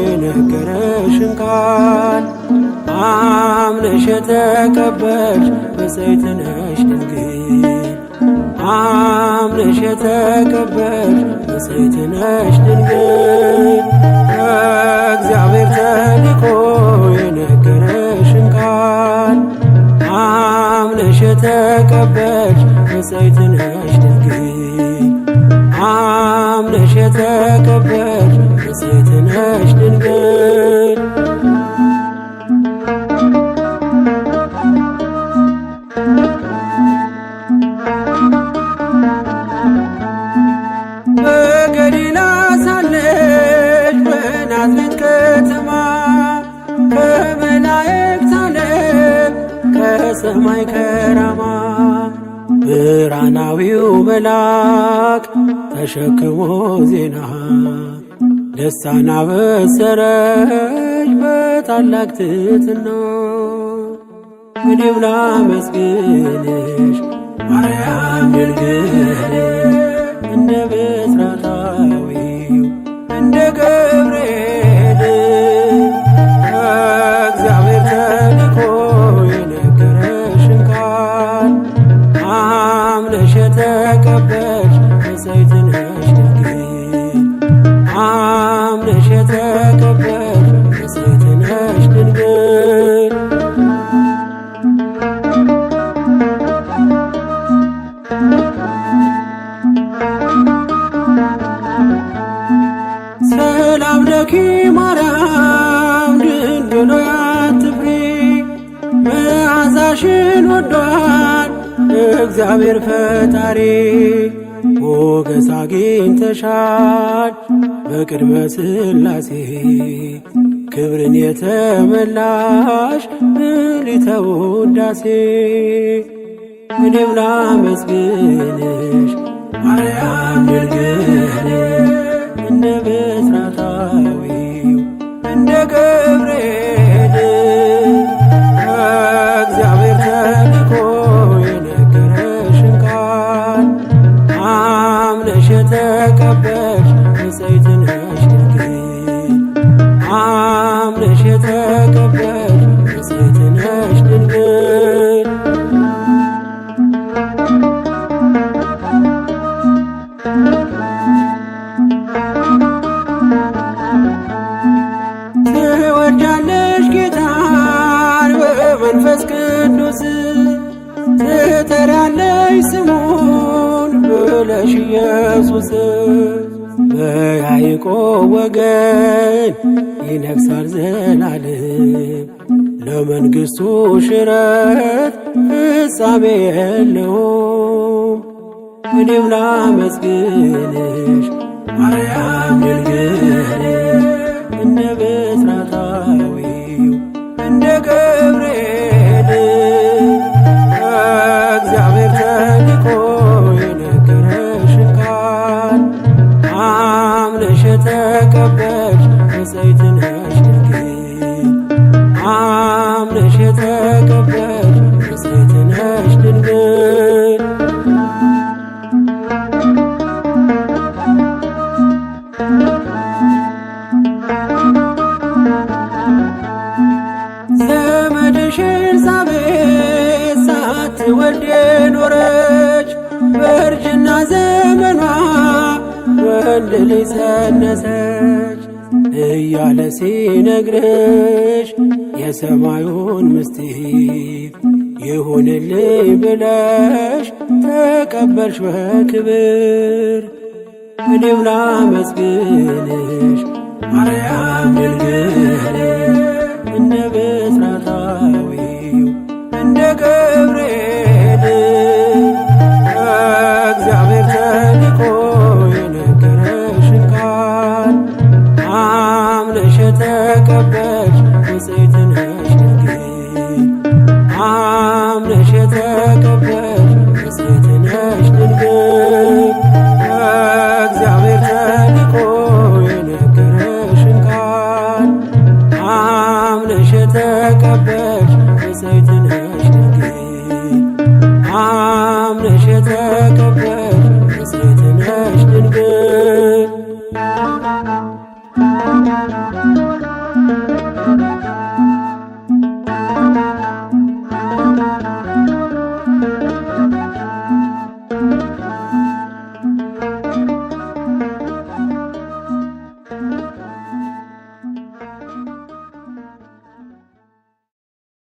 የነገረሽን ቃል አምነሽ የተቀበልሽ ብፅዕት ነሽ ድንግል አምነሽ የተቀበልሽ ብፅዕት ነሽ ድንግል ከእግዚአብሔር ተልኮ የነገረሽን ቃል አምነሽ የተቀበልሽ ብፅዕት ነሽ ድንግል አምነሽ የተቀበልሽ ብፅዕት ነሽ ድንግል በገሊላ ሳለች በናዝሬት ከተማ ከመላእክት ዓለም ከሰማይ ከራማ ብርሃናዊው መልአክ ተሸክሞ ዜና ደስታን አበሰረች በታላቅ ትሕትና እኔም ላመስግንሽ ማርያም ድንግል እንደ ብስራታዊው እንደ ገብርኤል ከእግዚአብሔር ተልኮ የነገረሽን ቃል አምነሽ የተቀበልሽ ብፅዕት ነሽ ድንግል አምነሽ የተቀበልሽ ብፅዕት ነሽ ድንግል ሰላም ለኪ ማርያም ድንግል ሆይ አትፍሪ መዓዛሽን ወዷል እግዚአብሔር ፈጣሪ ሞገስ አግኝተሻል በቅድመ ሥላሴ ክብርን የተመላሽ ምልዕተ ውዳሴ እኔም ላመስግንሽ ማርያም ድንግል እንደ ብስራታዊው እንደ ገብርኤል ከእግዚአብሔር ተልኮ የነገረሽን ቃል አምነሽ የተቀበልሽ ብፅዕት ነሽ ድንግል አምነሽ የተቀበልሽ ብፅዕት ነሽ ድንግል ትወልጃለሽ ጌታን በመንፈስ ቅዱስ ትጠሪያለሽ ስሙን ብለሽ ኢየሱስ በያዕቆብ ወገን ይነግሣል ዘላለም ለመንግሥቱ ሽረት ፍጻሜ የለውም እኔም ላመስግንሽ ማርያም ድንግል እንደ ብስራታዊው እንደ ገብርኤል ከእግዚአብሔር ተልኮ የነገረሽን ቃል አምነሽ የተቀበልሽ ብፅዕት ነሽ ድንግል አምነሽ የተቀበልሽ ብፅዕት ነሽ ድንግል ዘመድሽ ኤልሳቤጥ ሳትወልድ የኖረች በእርጅና ዘመኗ ወንድ ልጅ ፀነሰች እያለ ሲነግርሽ የሰማዩን ምስጢር ይሁንልኝ ብለሽ ተቀበልሽ በክብር እኔም ላመስግንሽ ማርያም ድንግል እንደ ብስራታዊው እንደ ገብርኤል ከእግዚአብሔር ተልኮ የነገረሽን ቃል አምነሽ የተቀበልሽ ብፅዕት ነሽ ድንግል አምነሽ የተቀበልሽ ብፅዕት ነሽ ድንግል ከእግዚአብሔር ተልኮ የነገረሽን ቃል አምነሽ የተቀበልሽ ብፅዕት ነሽ ድንግል አምነሽ የተቀበልሽ ብፅዕት ነሽ ድንግል